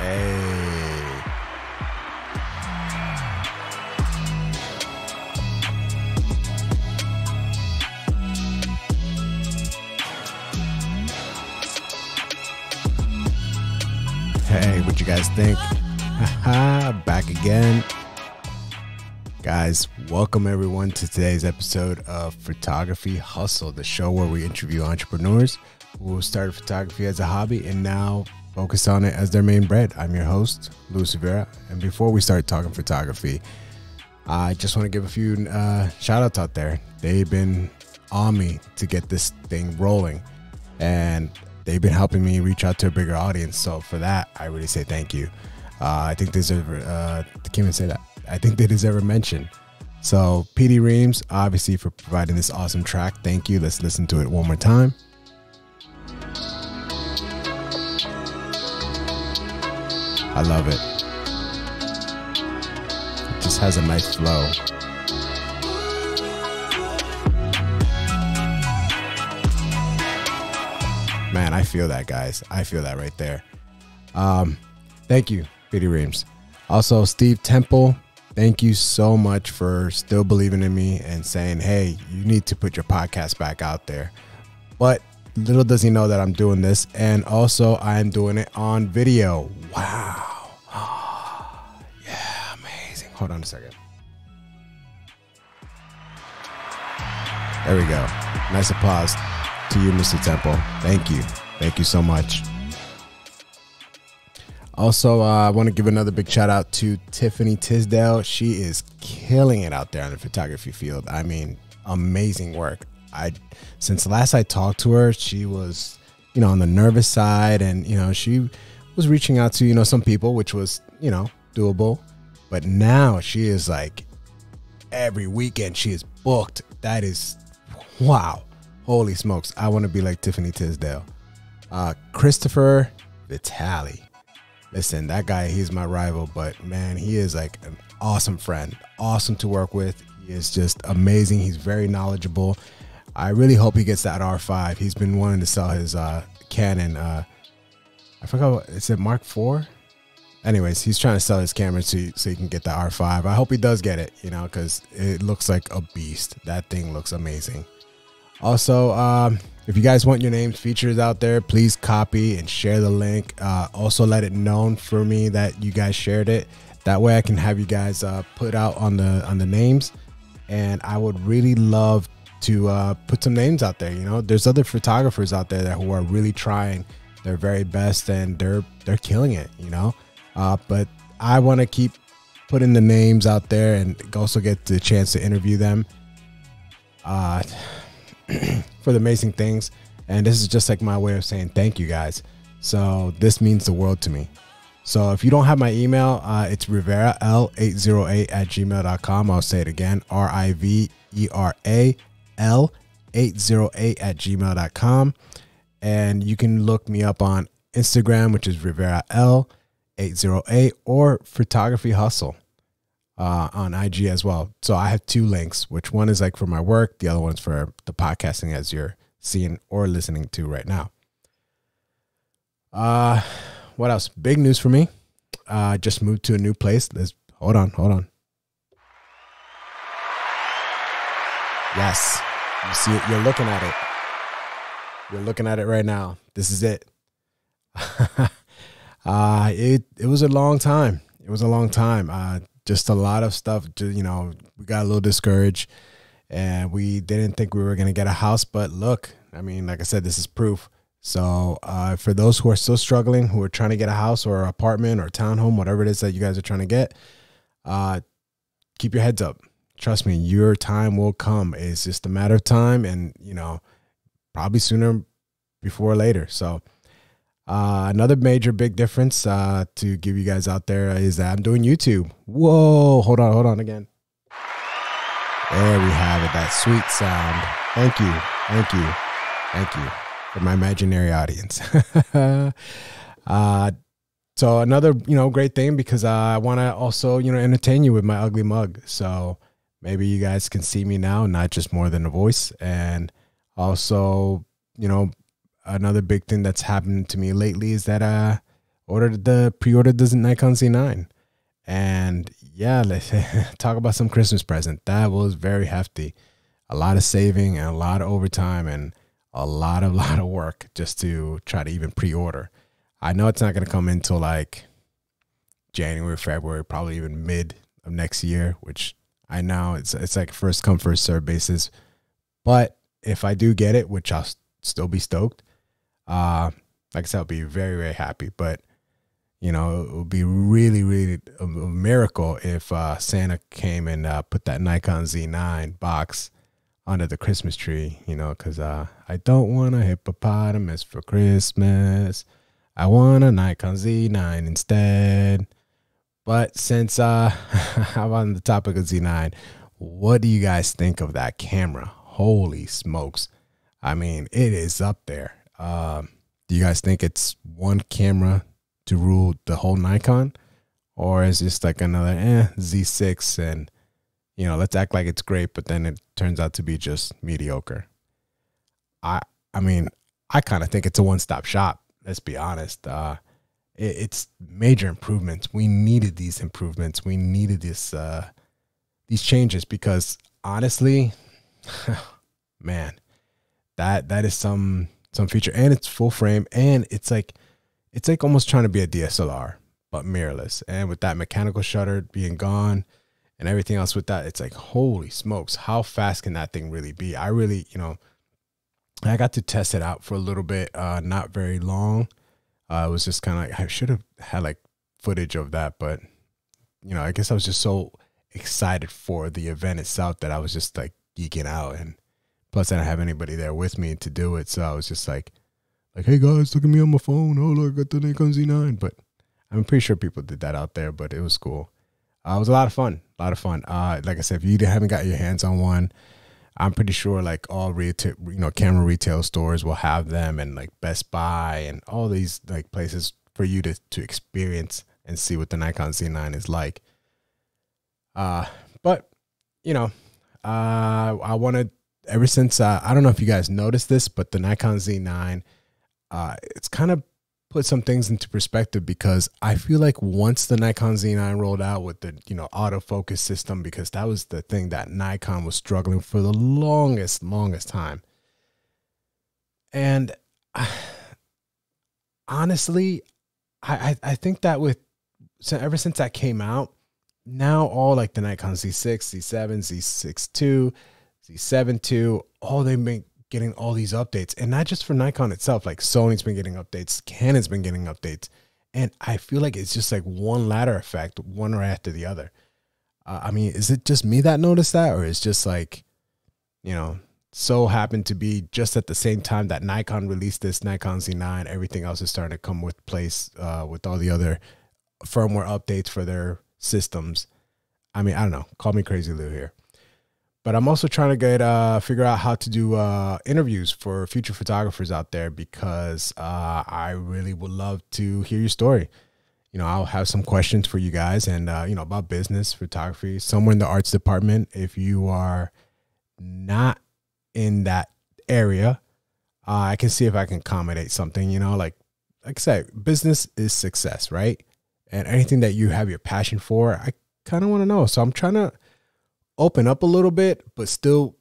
Hey. Hey, what you guys think? Haha, back again. Guys, welcome everyone to today's episode of Photography Hustle, the show where we interview entrepreneurs who started photography as a hobby and now focus on it as their main bread. I'm your host, Luis Rivera, and before we start talking photography, I just want to give a few shout outs out there. They've been on me to get this thing rolling, and they've been helping me reach out to a bigger audience. So for that, I really say thank you. I think they deserve, I can't even say that. I think they deserve a mention. So PD Reams, obviously, for providing this awesome track. Thank you. Let's listen to it one more time. I love it. It just has a nice flow. Man, I feel that, guys. I feel that right there. Thank you, PD Reams. Also, Steve Temple, thank you so much for still believing in me and saying, hey, you need to put your podcast back out there. But little does he know that I'm doing this, and also I am doing it on video. Wow. Yeah, amazing. Hold on a second. There we go. Nice applause to you, Mr. Temple. Thank you. Thank you so much. Also, I want to give another big shout out to Tiffany Tisdale. She is killing it out there in the photography field. I mean, amazing work. Since last I talked to her, she was, on the nervous side, and, she was reaching out to, some people, which was, doable. But now she is like every weekend she is booked. That is, wow. Holy smokes. I want to be like Tiffany Tisdale. Christopher Vitale. Listen, that guy, he's my rival, but man, he is like an awesome friend. Awesome to work with. He is just amazing. He's very knowledgeable. I really hope he gets that R5. He's been wanting to sell his Canon. I forgot what, is it Mark IV? Anyways, he's trying to sell his camera so he can get the R5. I hope he does get it, because it looks like a beast. That thing looks amazing. Also, if you guys want your names featured out there, please copy and share the link. Also, let it known for me that you guys shared it. That way I can have you guys put out on the names. And I would really love to put some names out there. There's other photographers out there who are really trying their very best, and they're killing it, but I want to keep putting the names out there and also get the chance to interview them for the amazing things. And this is just like my way of saying thank you, guys. So this means the world to me. So if you don't have my email, it's riveral808@gmail.com. I'll say it again, riveral808@gmail.com. And you can look me up on Instagram, which is riveral808, or Photography Hustle on IG as well. So I have two links, which one is like for my work, the other one's for the podcasting as you're seeing or listening to right now. What else? Big news for me. Just moved to a new place. Hold on. Yes, you see it. You're looking at it. You're looking at it right now. This is it. It was a long time. It was a long time. Just a lot of stuff. We got a little discouraged, and we didn't think we were going to get a house. But look, I mean, like I said, this is proof. So for those who are still struggling, who are trying to get a house or apartment or townhome, whatever it is that you guys are trying to get, keep your heads up. Trust me, your time will come. It's just a matter of time, and, probably sooner before later. So another major big difference to give you guys out there is that I'm doing YouTube. Whoa, hold on again. There we have it, that sweet sound. Thank you for my imaginary audience. So another, great thing, because I want to also, entertain you with my ugly mug. So maybe you guys can see me now, not just more than a voice. And also, another big thing that's happened to me lately is that pre-ordered the Nikon Z9. And yeah, let's talk about some Christmas present. That was very hefty. A lot of saving and a lot of overtime and a lot of work just to try to even pre-order. I know it's not going to come until like January, February, probably even mid of next year, which I know it's like first come, first serve basis. But if I do get it, which I'll still be stoked, like I said, I'll be very, very happy. But you know, it would be really, really a miracle if Santa came and put that Nikon Z9 box under the Christmas tree, you know, because I don't want a hippopotamus for Christmas. I want a Nikon Z9 instead. But since I'm on the topic of Z9, what do you guys think of that camera? Holy smokes. I mean, it is up there. Do you guys think it's one camera to rule the whole Nikon, or is just like another Z6 and, you know, let's act like it's great, but then it turns out to be just mediocre? I mean, I kind of think it's a one-stop shop. Let's be honest. It's major improvements. We needed these improvements. We needed these changes because honestly, man, that is some feature, and it's full frame, and it's like almost trying to be a DSLR, but mirrorless. And with that mechanical shutter being gone and everything else with that, it's like, holy smokes, how fast can that thing really be? I really, you know, I got to test it out for a little bit, not very long. It was just kind of like, I should have had like footage of that, but you know, I guess I was just so excited for the event itself that I was just like geeking out. And plus I didn't have anybody there with me to do it. So I was just like, hey guys, look at me on my phone. Oh, look, I got the Nikon Z9. But I'm pretty sure people did that out there, but it was cool. It was a lot of fun. Like I said, if you haven't got your hands on one, I'm pretty sure like all retail, you know, camera retail stores will have them, and like Best Buy and all these like places for you to experience and see what the Nikon Z9 is like. But you know, I wanted, ever since I don't know if you guys noticed this, but the Nikon Z9, it's kind of put some things into perspective, because I feel like once the Nikon Z9 rolled out with the, you know, autofocus system, because that was the thing that Nikon was struggling for the longest time. And honestly, I think that ever since that came out, now all like the Nikon Z6, Z7, Z6 II, Z7 II, all they've been getting all these updates, and not just for Nikon itself. Like Sony's been getting updates, Canon's been getting updates, and I feel like it's just like one ladder effect, one right after the other. I mean, is it just me that noticed that, or is just like, you know, so happened to be just at the same time that Nikon released this Nikon Z9, everything else is starting to come with place with all the other firmware updates for their systems. I mean, I don't know, call me crazy Lou here. But I'm also trying to figure out how to do interviews for future photographers out there, because I really would love to hear your story. You know, I'll have some questions for you guys, and you know, about business, photography, somewhere in the arts department. If you are not in that area, I can see if I can accommodate something. You know, like I said, business is success, right? And anything that you have your passion for, I kind of want to know. So I'm trying to open up a little bit, but still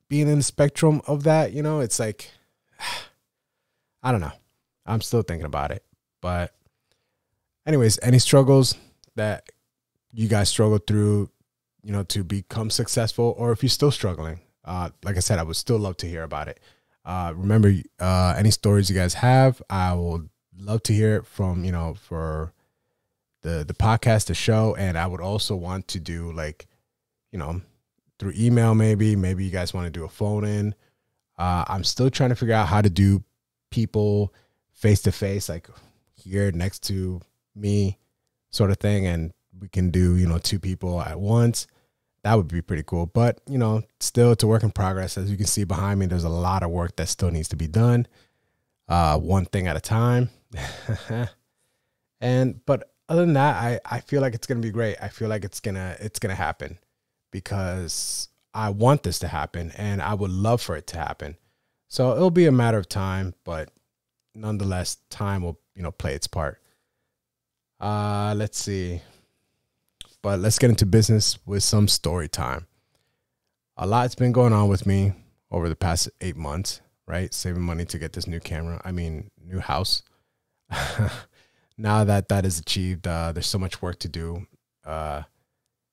being in the spectrum of that. You know, it's like, I don't know. I'm still thinking about it. But anyways, any struggles that you guys struggle through, you know, to become successful, or if you're still struggling, like I said, I would still love to hear about it. Remember, any stories you guys have, I will love to hear it from, you know, for the podcast, the show. And I would also want to do, like, you know, through email, maybe you guys want to do a phone in. I'm still trying to figure out how to do people face to face, like here next to me sort of thing. And we can do, you know, two people at once. That would be pretty cool. But, you know, still, it's a work in progress. As you can see behind me, there's a lot of work that still needs to be done. One thing at a time. But other than that, I feel like it's going to be great. I feel like it's going to happen, because I want this to happen and I would love for it to happen. So it'll be a matter of time, but nonetheless, time will, you know, play its part. Let's see. But let's get into business with some story time. A lot's been going on with me over the past 8 months, right? Saving money to get this new camera. I mean, new house. Now that that is achieved, there's so much work to do. And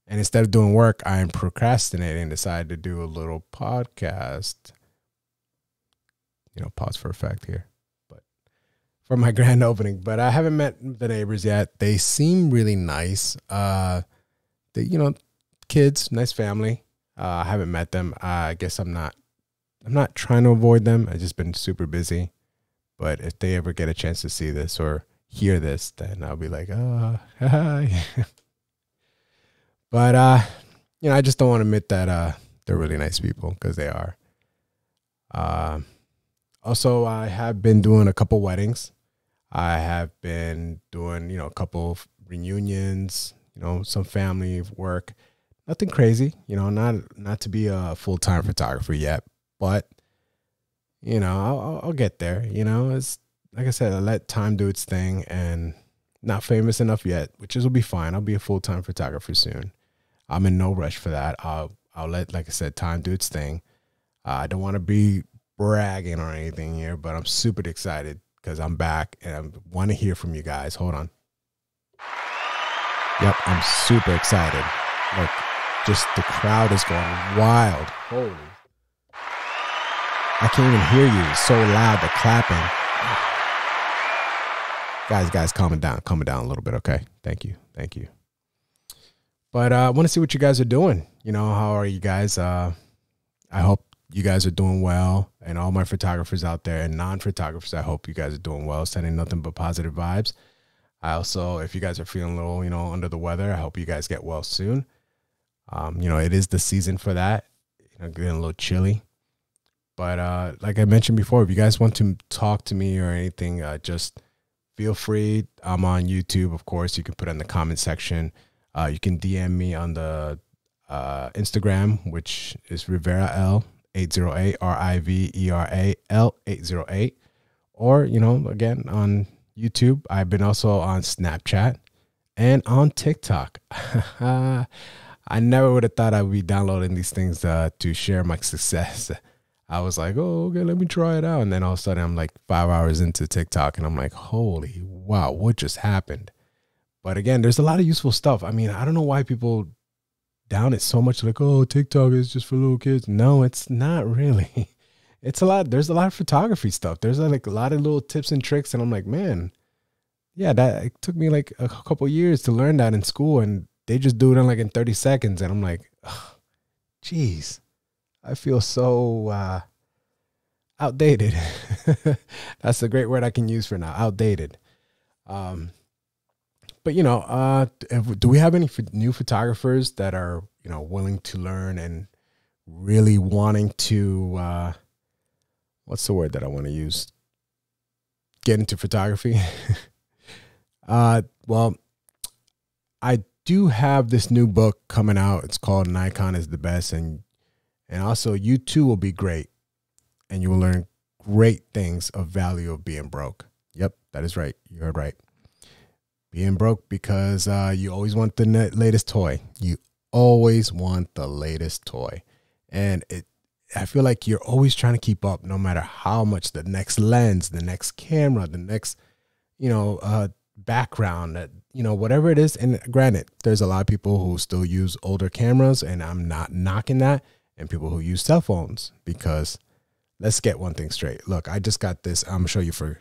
instead of doing work, I am procrastinating and decided to do a little podcast. You know, pause for effect here. But for my grand opening. But I haven't met the neighbors yet. They seem really nice. You know, kids, nice family. I haven't met them. I guess I'm not trying to avoid them. I've just been super busy. But if they ever get a chance to see this or hear this, then I'll be like, oh, hi. But, you know, I just don't want to admit that they're really nice people, because they are. Also, I have been doing a couple weddings. I have been doing, you know, a couple reunions, you know, some family work. Nothing crazy, you know, not to be a full-time photographer yet, but, you know, I'll get there. You know, it's like I said, I let time do its thing, and not famous enough yet, which will be fine. I'll be a full-time photographer soon. I'm in no rush for that. I'll let, like I said, time do its thing. I don't want to be bragging or anything here, but I'm super excited because I'm back and I want to hear from you guys. Hold on. Yep, I'm super excited. Look. Just the crowd is going wild. Holy. I can't even hear you. It's so loud, the clapping. Guys, calm it down a little bit, okay? Thank you. But I want to see what you guys are doing. You know, how are you guys? I hope you guys are doing well. And all my photographers out there and non-photographers, I hope you guys are doing well, sending nothing but positive vibes. I also, if you guys are feeling a little, you know, under the weather, I hope you guys get well soon. You know, it is the season for that. You know, getting a little chilly. But like I mentioned before, if you guys want to talk to me or anything, just feel free. I'm on YouTube, of course. You can put it in the comment section. You can DM me on the Instagram, which is Rivera808, RIVERAL808. Or, you know, again, on YouTube. I've been also on Snapchat and on TikTok. I never would have thought I would be downloading these things to share my success. I was like, oh, okay, let me try it out. And then all of a sudden I'm like 5 hours into TikTok and I'm like, holy wow, what just happened? But again, there's a lot of useful stuff. I mean, I don't know why people down it so much, like, oh, TikTok is just for little kids. No, it's not really. It's a lot. There's a lot of photography stuff. There's like a lot of little tips and tricks. And I'm like, man, yeah, it took me like a couple years to learn that in school. And they just do it in 30 seconds. And I'm like, oh, geez, I feel so outdated. That's a great word I can use for now, outdated. But, you know, do we have any new photographers that are, you know, willing to learn and really wanting to, what's the word that I want to use? Get into photography? Well, I do have this new book coming out. It's called Nikon is the Best. And also you too will be great. And you will learn great things of value of being broke. Yep, that is right. You heard right. Being broke because you always want the latest toy. You always want the latest toy. And I feel like you're always trying to keep up no matter how much the next lens, the next camera, the next, you know, background, that, you know, whatever it is. And granted, there's a lot of people who still use older cameras, and I'm not knocking that, and people who use cell phones, because let's get one thing straight. Look, I just got this. I'm gonna show you for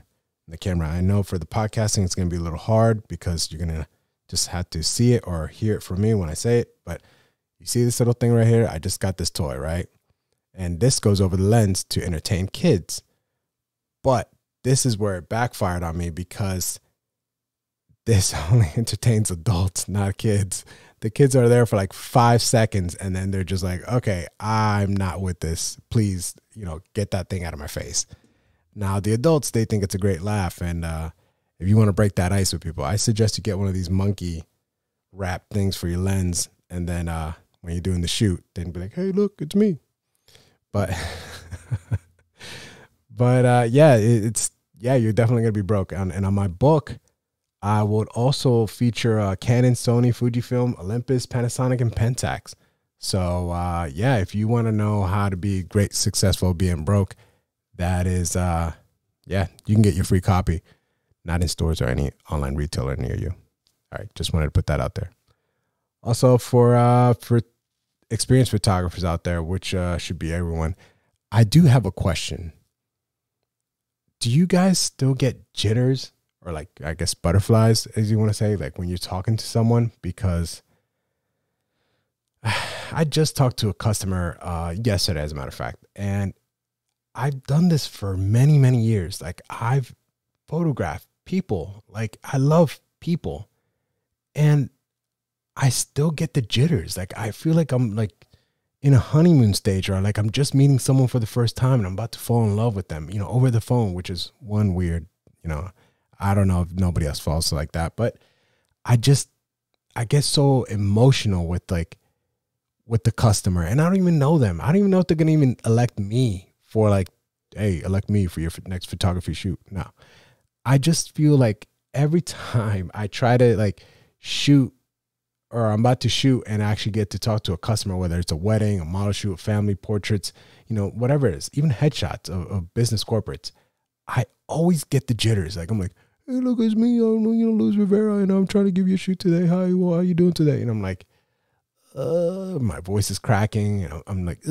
the camera. I know for the podcasting, it's going to be a little hard because you're going to just have to see it or hear it from me when I say it. But you see this little thing right here? I just got this toy, right? And this goes over the lens to entertain kids. But this is where it backfired on me, because this only entertains adults, not kids. The kids are there for like 5 seconds, and then they're just like, okay, I'm not with this. Please, you know, get that thing out of my face. Now, the adults, they think it's a great laugh. And if you want to break that ice with people, I suggest you get one of these monkey wrap things for your lens. And then when you're doing the shoot, then be like, hey, look, it's me. But, yeah, you're definitely going to be broke. And on my book, I would also feature Canon, Sony, Fujifilm, Olympus, Panasonic, and Pentax. So yeah, if you want to know how to be great, successful, being broke, that is yeah, you can get your free copy. Not in stores or any online retailer near you. All right, just wanted to put that out there. Also for experienced photographers out there, which should be everyone, I do have a question. Do you guys still get jitters, or like, I guess, butterflies, as you want to say, like when you're talking to someone? Because I just talked to a customer yesterday, as a matter of fact, and I've done this for many, many years. Like, I've photographed people. Like, I love people, and I still get the jitters. Like, I feel like I'm like in a honeymoon stage, or like I'm just meeting someone for the first time and I'm about to fall in love with them, you know, over the phone, which is one weird, you know, I don't know if nobody else falls like that, but I get so emotional with the customer, and I don't even know them. I don't even know if they're going to even elect me for, like, hey, elect me for your next photography shoot. No, I just feel like every time I try to like shoot, or I'm about to shoot and actually get to talk to a customer, whether it's a wedding, a model shoot, family portraits, you know, whatever it is, even headshots of business corporates, I always get the jitters. Like, I'm like, hey, look, it's me, Luis Rivera, and I'm trying to give you a shoot today. Hi, well, how you doing today? And I'm like, my voice is cracking. I'm like,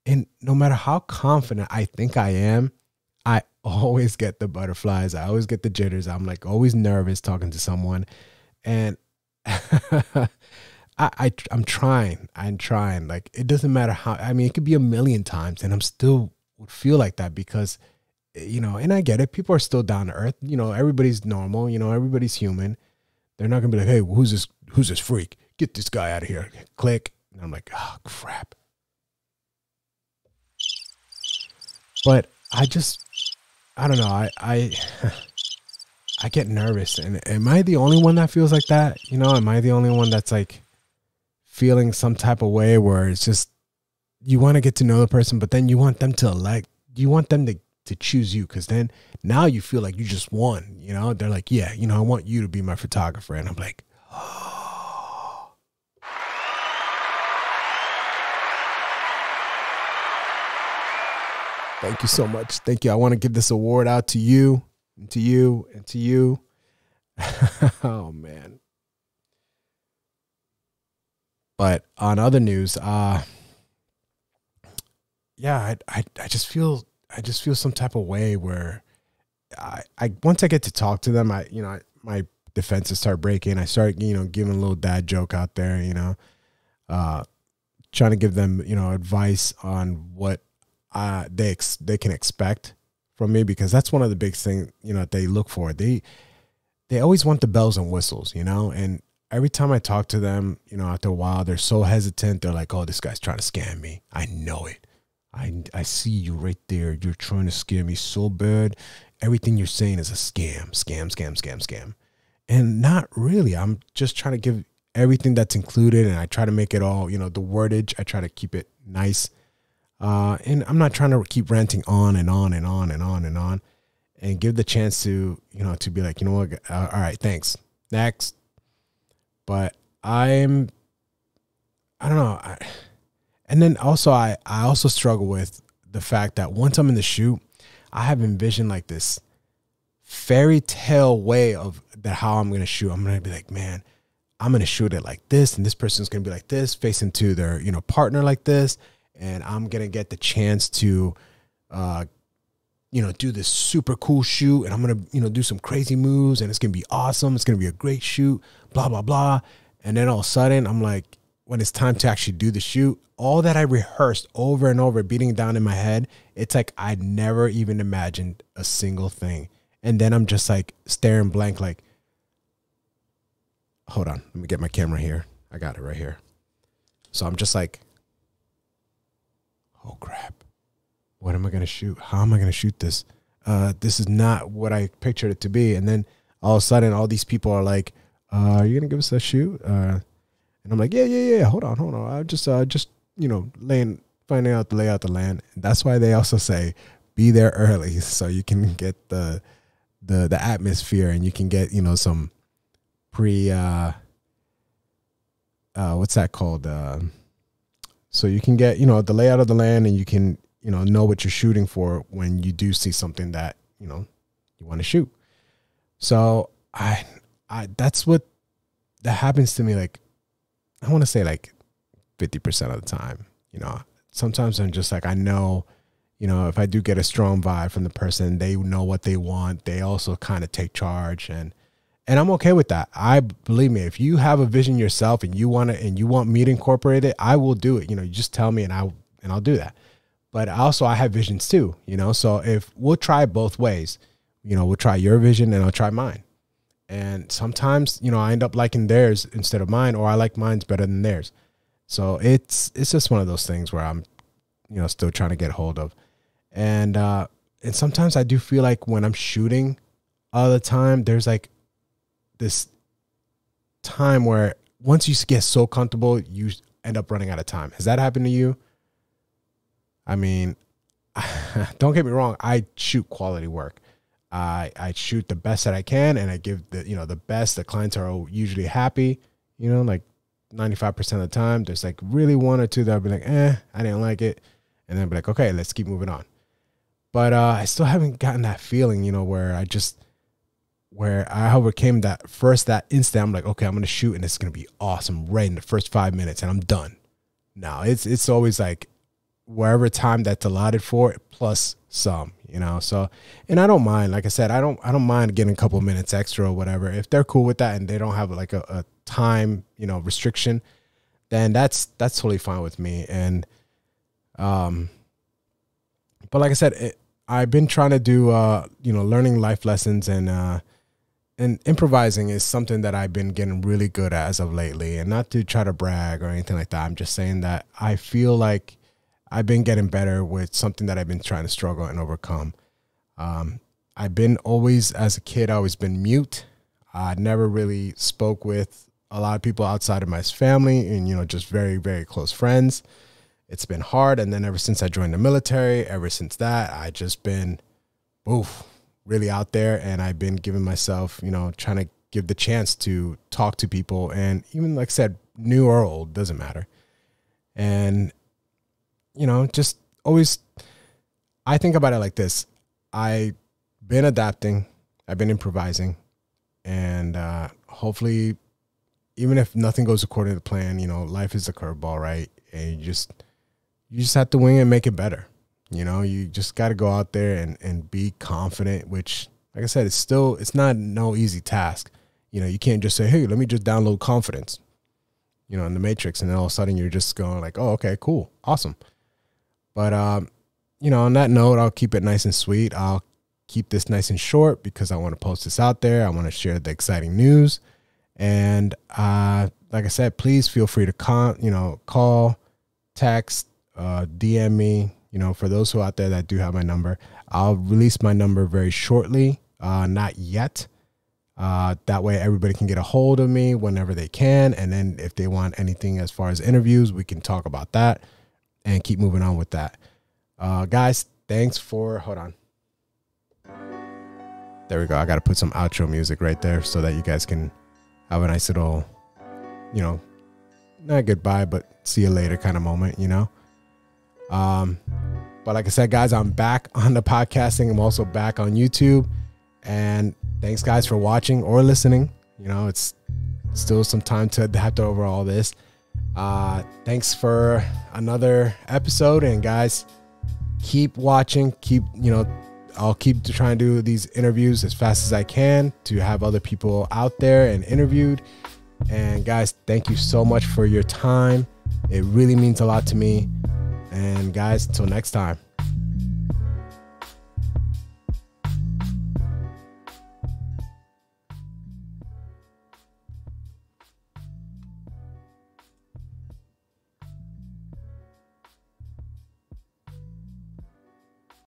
and no matter how confident I think I am, I always get the butterflies. I always get the jitters. I'm like always nervous talking to someone. And I'm trying. Like, it doesn't matter how, I mean, it could be a million times and I'm still would feel like that because, you know, and I get it. People are still down to earth. You know, everybody's normal. You know, everybody's human. They're not going to be like, hey, who's this freak? Get this guy out of here. Click. And I'm like, oh, crap. But I don't know. I get nervous, and am I the only one that feels like that? You know, am I the only one that's like feeling some type of way where it's just, you want to get to know the person, but then you want them to to choose you, because then now you feel like you just won. You know, they're like, yeah, you know, I want you to be my photographer, and I'm like, oh. Thank you so much. Thank you. I want to give this award out to you. And to you, and to you. Oh, man. But on other news, yeah, I just feel some type of way where I once I get to talk to them, my defenses start breaking. I start, you know, giving a little dad joke out there, you know, trying to give them, you know, advice on what they can expect from me, because that's one of the big things, you know, that they look for. They always want the bells and whistles, you know, and every time I talk to them, you know, after a while, they're so hesitant. They're like, oh, this guy's trying to scam me. I know it. I see you right there. You're trying to scare me so bad. Everything you're saying is a scam. And not really. I'm just trying to give everything that's included, and I try to make it all, you know, the wordage, I try to keep it nice. And I'm not trying to keep ranting on and on and on and on and on, and give the chance to, you know, to be like, you know what, all right, thanks, next. But I don't know. And then also, I also struggle with the fact that once I'm in the shoot, I have envisioned like this fairy tale way of that, how I'm going to shoot. I'm going to be like, man, I'm going to shoot it like this, and this person's going to be like this, facing to their, you know, partner like this. And I'm going to get the chance to, you know, do this super cool shoot. And I'm going to, you know, do some crazy moves, and it's going to be awesome. It's going to be a great shoot, blah, blah, blah. And then all of a sudden, I'm like, when it's time to actually do the shoot, all that I rehearsed over and over, beating it down in my head, it's like I never even imagined a single thing. And then I'm just like staring blank, like, hold on, let me get my camera here. I got it right here. So I'm just like, oh, crap. What am I going to shoot? How am I going to shoot this? This is not what I pictured it to be. And then all of a sudden, all these people are like, are you going to give us a shoot? And I'm like, yeah. Hold on. I just, you know, finding out the layout of the land. And that's why they also say, be there early so you can get the the atmosphere, and you can get, you know, some pre what's that called? So you can get, you know, the layout of the land, and you can, you know what you're shooting for when you do see something that, you know, you want to shoot. So I that's what that happens to me. Like, I want to say like 50% of the time, you know. Sometimes I'm just like, I know, you know, if I do get a strong vibe from the person, they know what they want. They also kind of take charge, and I'm okay with that. Believe me, if you have a vision yourself and you want it and you want me to incorporate it, I will do it. You know, you just tell me and I'll do that. But also I have visions too, you know, so if we'll try both ways, you know, we'll try your vision and I'll try mine. And sometimes, you know, I end up liking theirs instead of mine, or I like mine's better than theirs. So it's just one of those things where I'm, you know, still trying to get hold of. And sometimes I do feel like when I'm shooting all the time, there's like this time where once you get so comfortable, you end up running out of time. Has that happened to you? I mean, don't get me wrong. I shoot quality work. I shoot the best that I can, and I give the, you know, the best. The clients are usually happy, you know, like 95% of the time. There's like really one or two that'll be like, I didn't like it. And then I'll be like, okay, let's keep moving on. But I still haven't gotten that feeling, you know, where I overcame that instant. I'm like, okay, I'm going to shoot and it's going to be awesome right in the first 5 minutes and I'm done. No, it's always like wherever time that's allotted for it plus some, you know. So, and I don't mind, like I said, I don't mind getting a couple of minutes extra or whatever. If they're cool with that and they don't have like a time, you know, restriction, then that's totally fine with me. And but like I said, I've been trying to do you know, learning life lessons, and improvising is something that I've been getting really good at as of lately. And not to try to brag or anything like that, I'm just saying that I feel like I've been getting better with something that I've been trying to struggle and overcome. I've been always, as a kid, I always been mute. I never really spoke with a lot of people outside of my family and, you know, just very, very close friends. It's been hard. And then ever since I joined the military, ever since that, I just been, really out there. And I've been giving myself, you know, trying to give the chance to talk to people. And even, like I said, new or old, doesn't matter. And, you know, just always, I think about it like this. I've been adapting. I've been improvising. And hopefully, even if nothing goes according to the plan, you know, life is a curveball, right? And you just have to wing it and make it better. You know, you just got to go out there and be confident, which, like I said, it's not no easy task. You know, you can't just say, hey, let me just download confidence, you know, in the Matrix. And then all of a sudden you're just going like, oh, okay, cool. Awesome. But, you know, on that note, I'll keep it nice and sweet. I'll keep this nice and short because I want to post this out there. I want to share the exciting news. And like I said, please feel free to call, text, DM me. You know, for those who out there that do have my number, I'll release my number very shortly. Not yet. That way everybody can get a hold of me whenever they can. And then if they want anything as far as interviews, we can talk about that and keep moving on with that. Guys, thanks for, hold on. There we go. I got to put some outro music right there so that you guys can have a nice little, you know, not goodbye, but see you later kind of moment, you know. But like I said, guys, I'm back on the podcasting. I'm also back on YouTube. And thanks, guys, for watching or listening. You know, it's still some time to adapt over all this. Thanks for another episode. And guys, keep watching. I'll keep trying to do these interviews as fast as I can to have other people out there and interviewed. And guys, thank you so much for your time. It really means a lot to me. And guys, until next time.